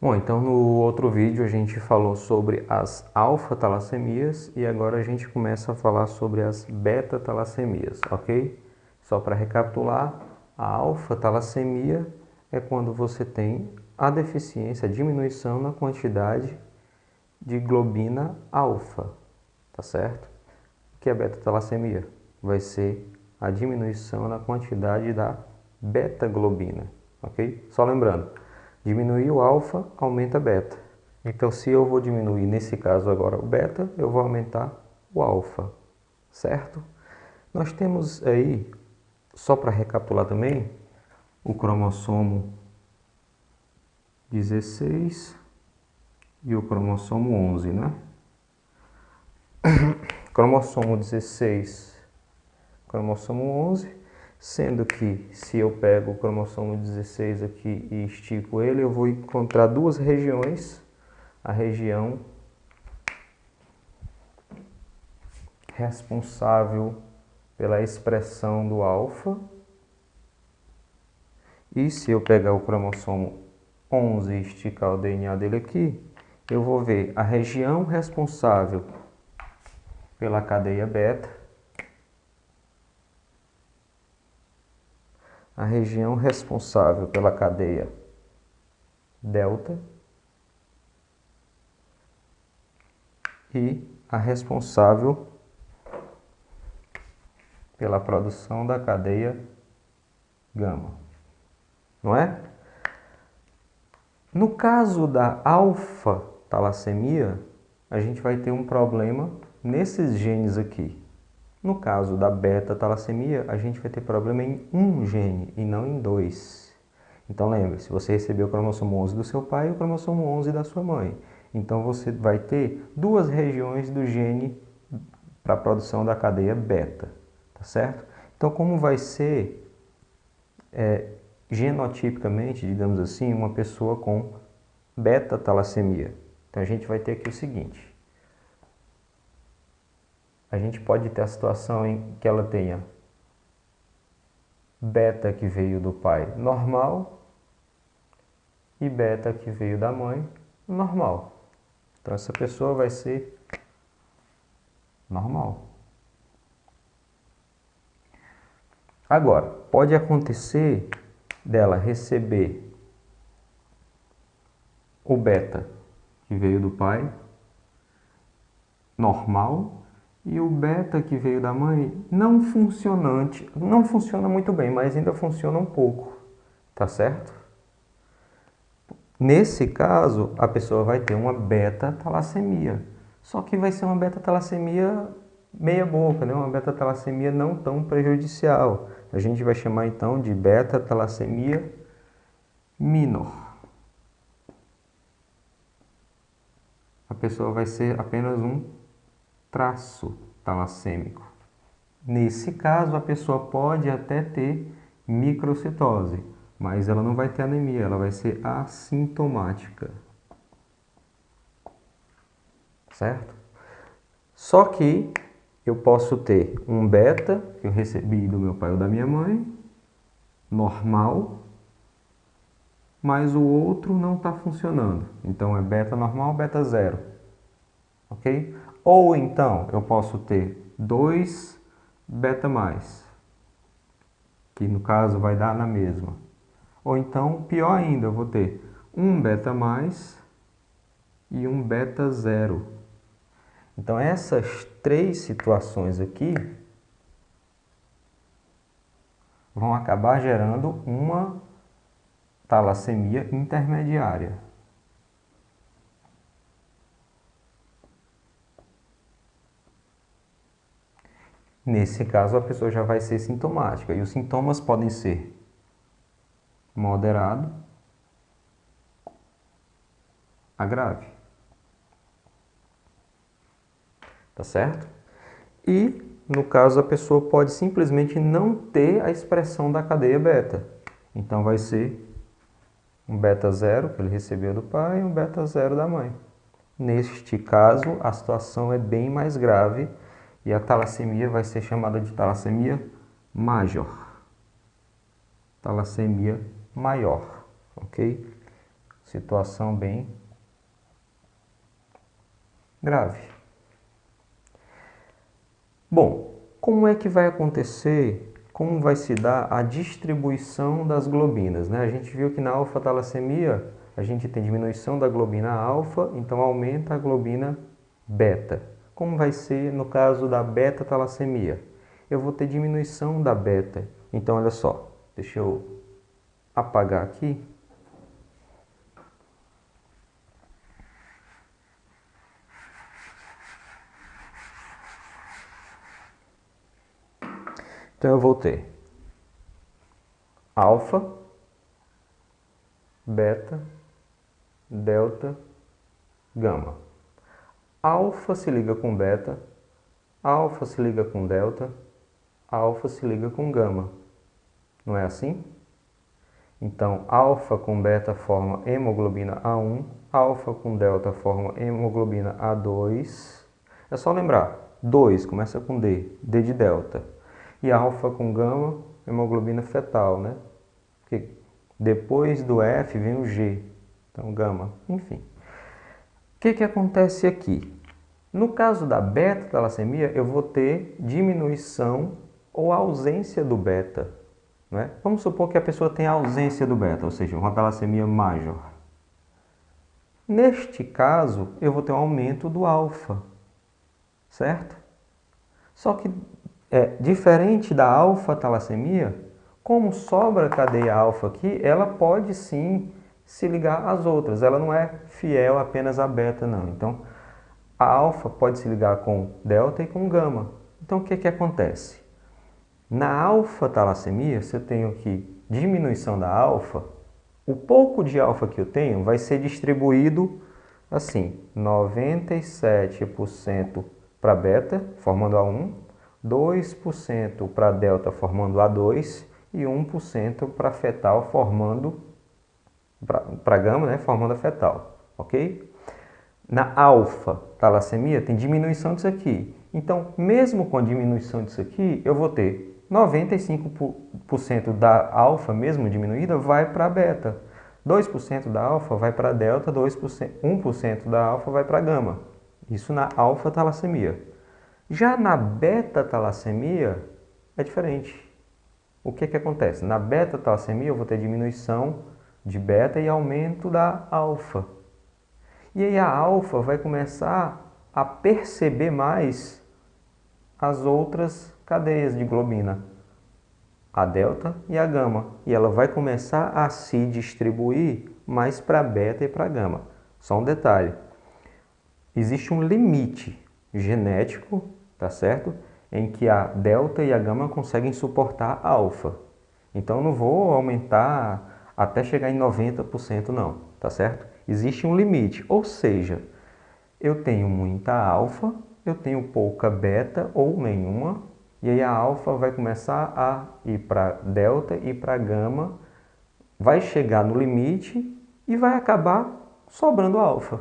Bom, então no outro vídeo a gente falou sobre as alfa-talassemias e agora a gente começa a falar sobre as beta-talassemias, ok? Só para recapitular, a alfa-talassemia é quando você tem a deficiência, a diminuição na quantidade de globina alfa, tá certo? O que é beta-talassemia? Vai ser a diminuição na quantidade da beta-globina, ok? Só lembrando, diminuir o alfa, aumenta beta. Então, se eu vou diminuir, nesse caso agora, o beta, eu vou aumentar o alfa, certo? Nós temos aí, só para recapitular também, o cromossomo 16 e o cromossomo 11, né? Cromossomo 16, cromossomo 11, sendo que se eu pego o cromossomo 16 aqui e estico ele, eu vou encontrar duas regiões, a região responsável pela expressão do alfa, e se eu pegar o cromossomo 11 e esticar o DNA dele aqui, eu vou ver a região responsável pela cadeia beta, a região responsável pela cadeia delta e a responsável pela produção da cadeia gama, não é? No caso da alfa-talassemia, a gente vai ter um problema nesses genes aqui. No caso da beta-talassemia, a gente vai ter problema em um gene e não em dois. Então lembre-se, você recebeu o cromossomo 11 do seu pai e o cromossomo 11 da sua mãe. Então você vai ter duas regiões do gene para a produção da cadeia beta, tá certo? Então como vai ser genotipicamente, digamos assim, uma pessoa com beta-talassemia? Então a gente vai ter aqui o seguinte: a gente pode ter a situação em que ela tenha beta que veio do pai normal e beta que veio da mãe normal. Então essa pessoa vai ser normal. Agora, pode acontecer dela receber o beta que veio do pai normal e o beta que veio da mãe não funcionante, não funciona muito bem, mas ainda funciona um pouco, tá certo? Nesse caso, a pessoa vai ter uma beta-talassemia, só que vai ser uma beta-talassemia meia boca, né? Uma beta-talassemia não tão prejudicial. A gente vai chamar então de beta-talassemia minor. A pessoa vai ser apenas um traço talassêmico. Nesse caso, a pessoa pode até ter microcitose, mas ela não vai ter anemia, ela vai ser assintomática. Certo? Só que eu posso ter um beta, que eu recebi do meu pai ou da minha mãe, normal, mas o outro não está funcionando. Então é beta normal, beta zero. Ok? Ou então eu posso ter dois beta mais, que no caso vai dar na mesma. Ou então, pior ainda, eu vou ter um beta mais e um beta zero. Então essas três situações aqui vão acabar gerando uma talassemia intermediária. Nesse caso, a pessoa já vai ser sintomática. E os sintomas podem ser moderado a grave. Tá certo? E, no caso, a pessoa pode simplesmente não ter a expressão da cadeia beta. Então, vai ser um beta zero que ele recebeu do pai e um beta zero da mãe. Neste caso, a situação é bem mais grave e a talassemia vai ser chamada de talassemia major. Talassemia maior, ok? situação bem grave. Bom, como é que vai acontecer, como vai se dar a distribuição das globinas, né? A gente viu que na alfa-talassemia a gente tem diminuição da globina alfa, então aumenta a globina beta. Como vai ser no caso da beta-talassemia? Eu vou ter diminuição da beta. Então, olha só, deixa eu apagar aqui. Então eu vou ter alfa, beta, delta, gama. Alfa se liga com beta, alfa se liga com delta, alfa se liga com gama. Não é assim? Então, alfa com beta forma hemoglobina A1, alfa com delta forma hemoglobina A2. É só lembrar, 2 começa com D, D de delta. E alfa com gama, hemoglobina fetal, né? Porque depois do F vem o G, então gama, enfim. O que acontece aqui? No caso da beta-talassemia, eu vou ter diminuição ou ausência do beta. Né? Vamos supor que a pessoa tenha ausência do beta, ou seja, uma talassemia major. Neste caso, eu vou ter um aumento do alfa, certo? Só que, diferente da alfa-talassemia, como sobra a cadeia alfa aqui, ela pode sim se ligar às outras. Ela não é fiel apenas à beta, não. Então, a alfa pode se ligar com delta e com gama. Então, o que acontece? Na alfa-talassemia, se eu tenho aqui diminuição da alfa, o pouco de alfa que eu tenho vai ser distribuído assim, 97% para beta, formando A1, 2% para delta, formando A2, e 1% para fetal, formando para gama, né, formando a fetal, ok? Na alfa-talassemia tem diminuição disso aqui. Então, mesmo com a diminuição disso aqui, eu vou ter 95% da alfa, mesmo diminuída, vai para a beta. 2% da alfa vai para a delta, 1% da alfa vai para a gama. Isso na alfa-talassemia. Já na beta-talassemia é diferente. O que acontece? Na beta-talassemia eu vou ter diminuição de beta e aumento da alfa. E aí a alfa vai começar a perceber mais as outras cadeias de globina, a delta e a gama. E ela vai começar a se distribuir mais para beta e para gama. Só um detalhe, existe um limite genético, tá certo? Em que a delta e a gama conseguem suportar a alfa. Então não vou aumentar até chegar em 90% não, tá certo? Existe um limite, ou seja, eu tenho muita alfa, eu tenho pouca beta ou nenhuma, e aí a alfa vai começar a ir para delta e para gama, vai chegar no limite e vai acabar sobrando alfa,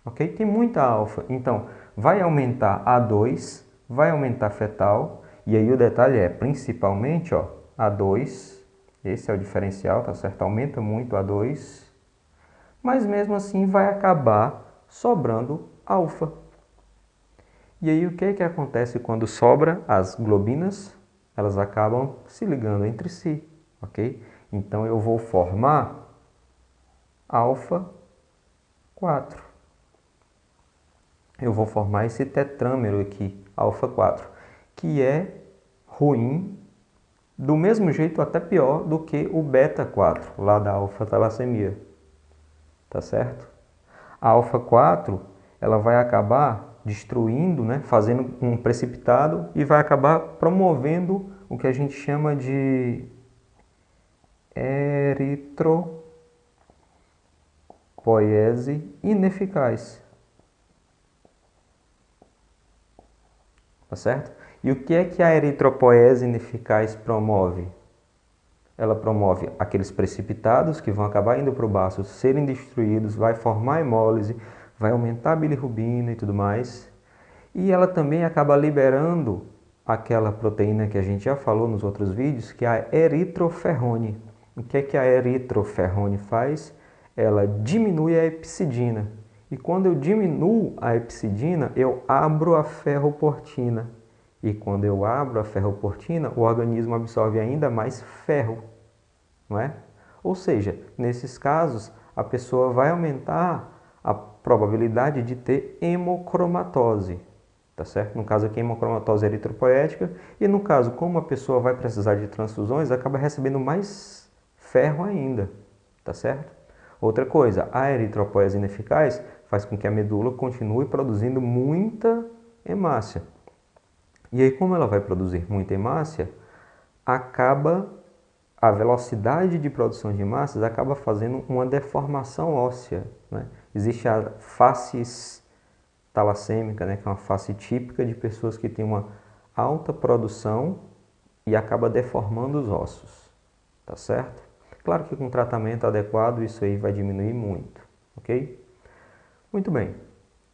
ok? Tem muita alfa, então vai aumentar A2, vai aumentar fetal, e aí o detalhe é, principalmente, ó, A2, esse é o diferencial, tá certo? Aumenta muito A2, mas mesmo assim vai acabar sobrando alfa. E aí o que acontece quando sobra? As globinas, elas acabam se ligando entre si, ok? Então eu vou formar alfa 4. Eu vou formar esse tetrâmero aqui, alfa 4, que é ruim, do mesmo jeito até pior do que o beta 4, lá da alfa-talassemia, tá certo? A alfa 4, ela vai acabar destruindo, né, fazendo um precipitado e vai acabar promovendo o que a gente chama de eritropoiese ineficaz. Tá certo? E o que a eritropoiese ineficaz promove? Ela promove aqueles precipitados que vão acabar indo para o baço, serem destruídos, vai formar hemólise, vai aumentar a bilirrubina e tudo mais. E ela também acaba liberando aquela proteína que a gente já falou nos outros vídeos, que é a eritroferrone. O que a eritroferrone faz? ela diminui a epsidina. E quando eu diminuo a epsidina, eu abro a ferroportina. E quando eu abro a ferroportina, o organismo absorve ainda mais ferro, não é? Ou seja, nesses casos, a pessoa vai aumentar a probabilidade de ter hemocromatose, tá certo? No caso aqui, hemocromatose eritropoética, e no caso, como a pessoa vai precisar de transfusões, acaba recebendo mais ferro ainda, tá certo? Outra coisa, a eritropoese ineficaz faz com que a medula continue produzindo muita hemácia. E aí, como ela vai produzir muita hemácia, acaba a velocidade de produção de hemácias acaba fazendo uma deformação óssea, né? Existe a face talassêmica, né, que é uma face típica de pessoas que têm uma alta produção e acaba deformando os ossos, tá certo? Claro que com tratamento adequado isso aí vai diminuir muito, ok? Muito bem.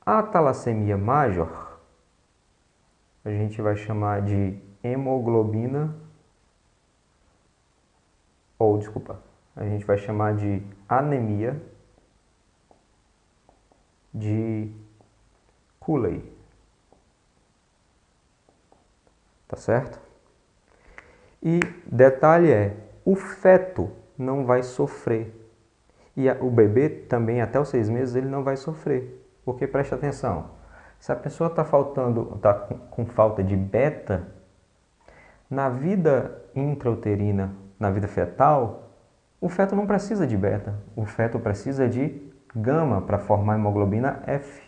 A talassemia major a gente vai chamar de hemoglobina, ou desculpa, a gente vai chamar de anemia de Cooley, tá certo? E detalhe é, o feto não vai sofrer. E o bebê também, até os 6 meses, ele não vai sofrer. Porque presta atenção, se a pessoa está com falta de beta, na vida intrauterina, na vida fetal, o feto não precisa de beta. O feto precisa de gama para formar hemoglobina F.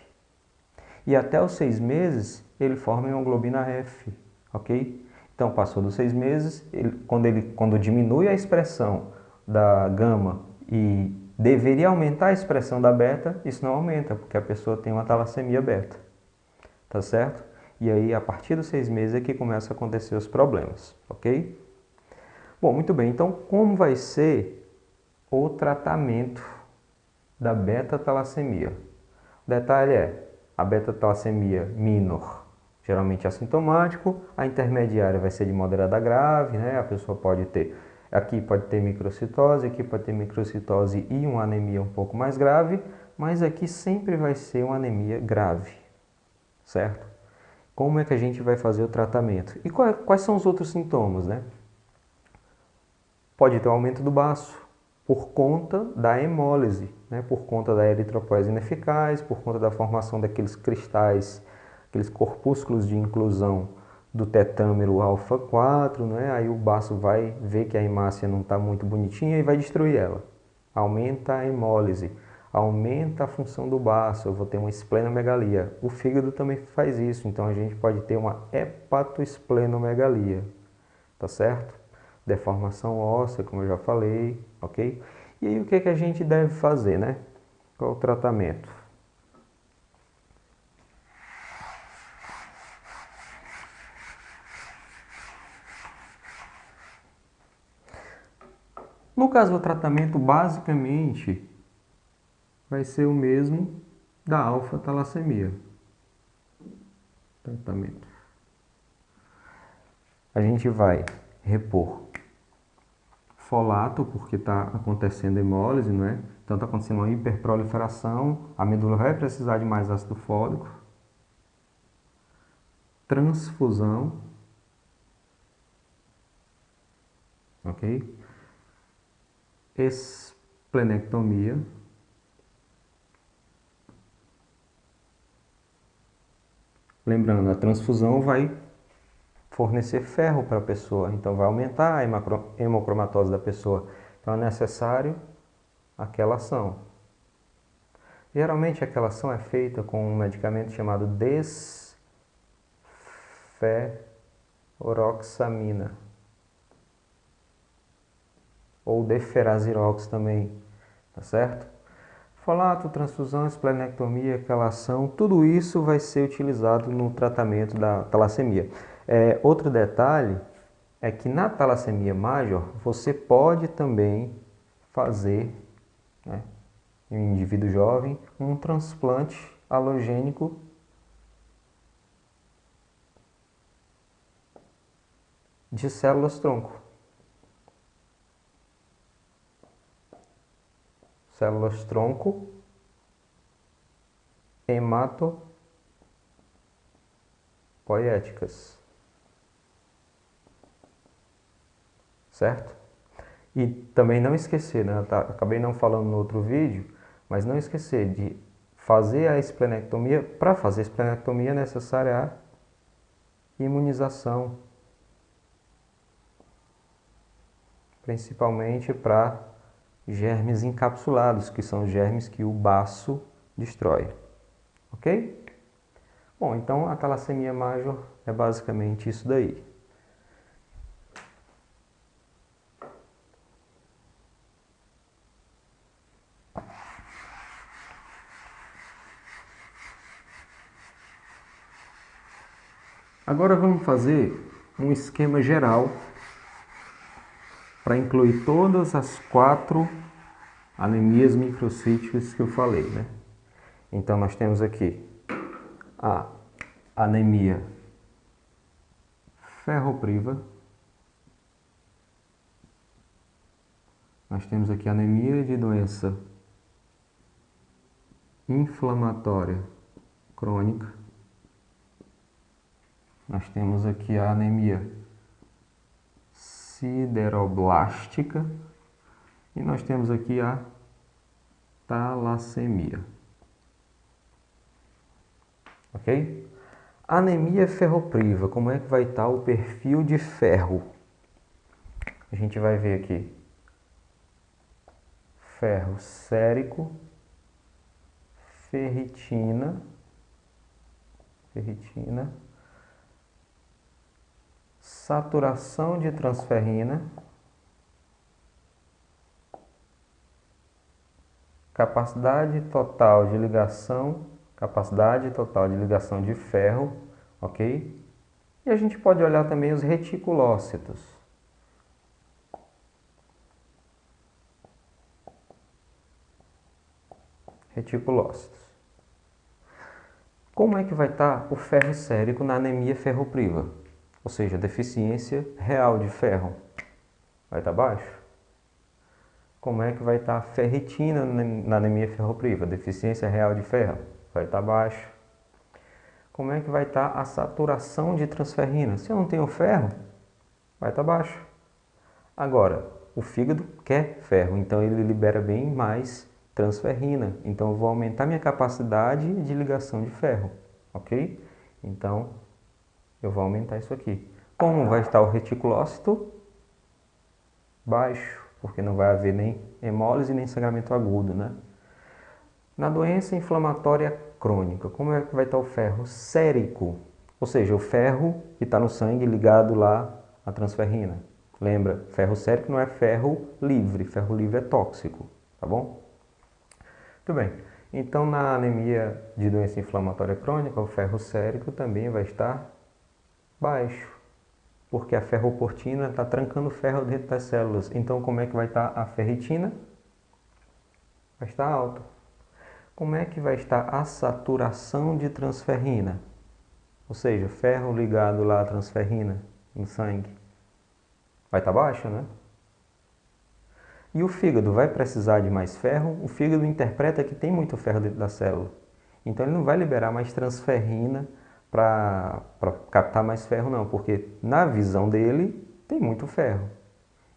E até os 6 meses, ele forma hemoglobina F, ok? Então, passou dos 6 meses, quando diminui a expressão da gama e deveria aumentar a expressão da beta, isso não aumenta, porque a pessoa tem uma talassemia beta, tá certo? E aí, a partir dos 6 meses é que começa a acontecer os problemas, ok? Bom, muito bem, então como vai ser o tratamento da beta-talassemia? O detalhe é, a beta-talassemia minor, geralmente assintomático, a intermediária vai ser de moderada a grave, né? A pessoa pode ter, aqui pode ter microcitose, aqui pode ter microcitose e uma anemia um pouco mais grave, mas aqui sempre vai ser uma anemia grave, certo? Como é que a gente vai fazer o tratamento? E quais são os outros sintomas, né? Pode ter um aumento do baço, por conta da hemólise, né? Por conta da eritropoese ineficaz, por conta da formação daqueles cristais, aqueles corpúsculos de inclusão do tetâmero alfa 4, né? Aí o baço vai ver que a hemácia não está muito bonitinha e vai destruir ela. Aumenta a hemólise, aumenta a função do baço, eu vou ter uma esplenomegalia. O fígado também faz isso, então a gente pode ter uma hepatoesplenomegalia, tá certo? Deformação óssea, como eu já falei, ok? E aí o que é que a gente deve fazer, né? Qual o tratamento? No caso, o tratamento basicamente vai ser o mesmo da alfa-talassemia. Tratamento. A gente vai repor folato, porque está acontecendo hemólise, não é? Então está acontecendo uma hiperproliferação, a medula vai precisar de mais ácido fólico. Transfusão, ok? Esplenectomia. Lembrando, a transfusão vai fornecer ferro para a pessoa, então vai aumentar a hemocromatose da pessoa. Então é necessário aquela ação. Geralmente aquela ação é feita com um medicamento chamado desferroxamina ou deferasirox também, tá certo? Folato, transfusão, esplenectomia, quelação, tudo isso vai ser utilizado no tratamento da talassemia. Outro detalhe é que na talassemia major você pode também fazer, né, em um indivíduo jovem, um transplante alogênico de células-tronco, células tronco hematopoéticas, certo? E também não esquecer, né? Acabei não falando no outro vídeo, mas não esquecer de fazer a esplenectomia. Para fazer a esplenectomia é necessária a imunização, principalmente para germes encapsulados, que são germes que o baço destrói. Ok? Bom, então a talassemia major é basicamente isso daí. Agora vamos fazer um esquema geral para incluir todas as 4 anemias microcíticas que eu falei, né? Então nós temos aqui a anemia ferropriva, nós temos aqui a anemia de doença inflamatória crônica, nós temos aqui a anemia sideroblástica e nós temos aqui a talassemia. Ok? Anemia ferropriva, como é que vai estar o perfil de ferro? A gente vai ver aqui ferro sérico, ferritina, saturação de transferrina, capacidade total de ligação de ferro, ok? E a gente pode olhar também os reticulócitos. Como é que vai estar o ferro sérico na anemia ferropriva? Ou seja, deficiência real de ferro. Vai estar baixo? Como é que vai estar a ferritina na anemia ferropriva? Deficiência real de ferro. Vai estar baixo. Como é que vai estar a saturação de transferrina? Se eu não tenho ferro, vai estar baixo. Agora, o fígado quer ferro, então ele libera bem mais transferrina. Então eu vou aumentar minha capacidade de ligação de ferro, ok? Então eu vou aumentar isso aqui. Como vai estar o reticulócito? Baixo, porque não vai haver nem hemólise nem sangramento agudo, né? Na doença inflamatória crônica, como é que vai estar o ferro sérico? Ou seja, o ferro que está no sangue ligado lá à transferrina. Lembra, ferro sérico não é ferro livre é tóxico, tá bom? Muito bem, então na anemia de doença inflamatória crônica, o ferro sérico também vai estar baixo, porque a ferroportina está trancando ferro dentro das células. Então como é que vai estar a ferritina? Vai estar alta. Como é que vai estar a saturação de transferrina? Ou seja, ferro ligado lá à transferrina no sangue. Vai estar baixo, né? E o fígado vai precisar de mais ferro? O fígado interpreta que tem muito ferro dentro da célula. Então ele não vai liberar mais transferrina para captar mais ferro não, porque na visão dele tem muito ferro.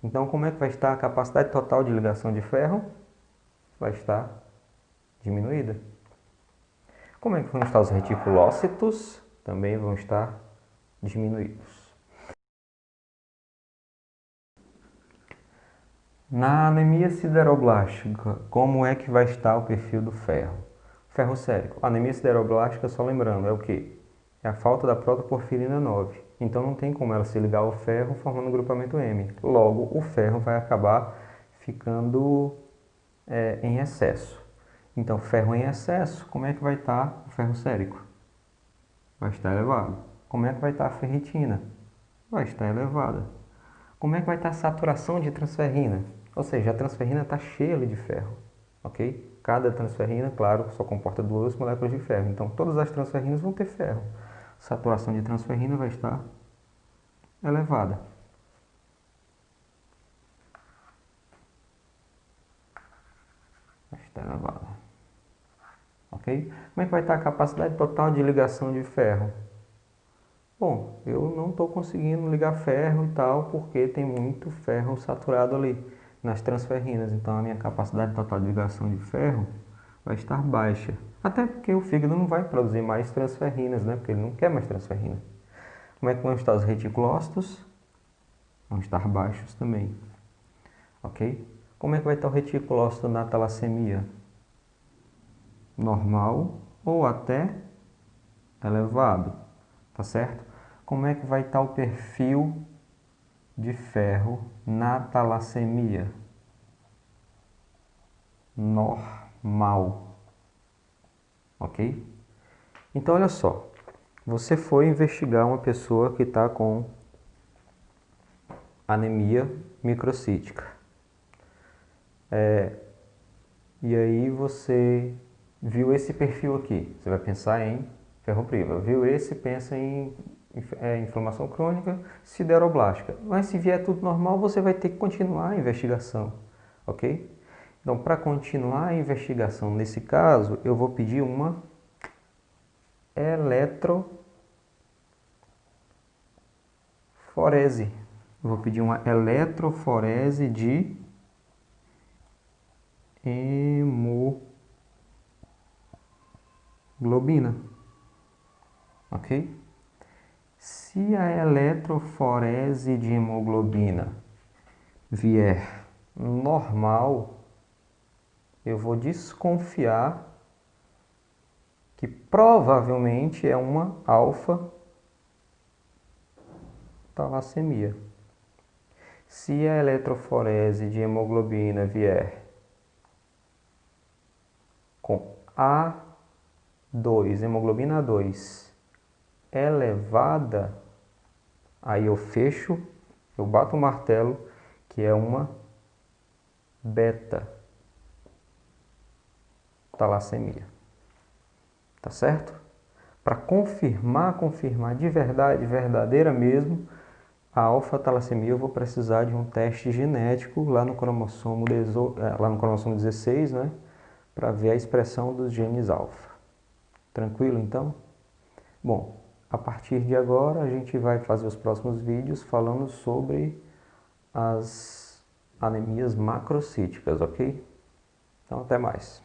Então como é que vai estar a capacidade total de ligação de ferro? Vai estar diminuída. Como é que vão estar os reticulócitos? Também vão estar diminuídos. Na anemia sideroblástica, como é que vai estar o perfil do ferro? Ferro sérico. A anemia sideroblástica, só lembrando, é o quê? É a falta da protoporfirina 9. Então não tem como ela se ligar ao ferro formando o grupamento M. Logo, o ferro vai acabar ficando em excesso. Então, ferro em excesso, como é que vai estar o ferro sérico? Vai estar elevado. Como é que vai estar a ferritina? Vai estar elevada. Como é que vai estar a saturação de transferrina? Ou seja, a transferrina está cheia de ferro, ok? Cada transferrina, claro, só comporta 2 moléculas de ferro. Então, todas as transferrinas vão ter ferro. Saturação de transferrina vai estar elevada. Vai Está elevada. Ok? Como é que vai estar a capacidade total de ligação de ferro? Bom, eu não estou conseguindo ligar ferro e tal, porque tem muito ferro saturado ali nas transferrinas. Então a minha capacidade total de ligação de ferro vai estar baixa. Até porque o fígado não vai produzir mais transferrinas, né? Porque ele não quer mais transferrina. Como é que vão estar os reticulócitos? Vão estar baixos também. Ok? Como é que vai estar o reticulócito na talassemia? Normal ou até elevado, tá certo? Como é que vai estar o perfil de ferro na talassemia? Normal, ok? Então olha só, você foi investigar uma pessoa que está com anemia microcítica. E aí você viu esse perfil aqui, você vai pensar em ferropriva. Viu esse, pensa em inflamação crônica sideroblástica. Mas se vier tudo normal, você vai ter que continuar a investigação, ok? Então, para continuar a investigação nesse caso, eu vou pedir uma eletroforese. Eu vou pedir uma eletroforese de hemoglobina, ok? Se a eletroforese de hemoglobina vier normal, eu vou desconfiar que provavelmente é uma alfa-talassemia. Se a eletroforese de hemoglobina vier com A2, hemoglobina A2 elevada, aí eu fecho, eu bato o martelo que é uma beta-talassemia. Tá certo? Para confirmar de verdade, verdadeira mesmo, a alfa-talassemia eu vou precisar de um teste genético lá no cromossomo 16, né? Para ver a expressão dos genes alfa. Tranquilo então? Bom, a partir de agora a gente vai fazer os próximos vídeos falando sobre as anemias macrocíticas, ok? Então até mais.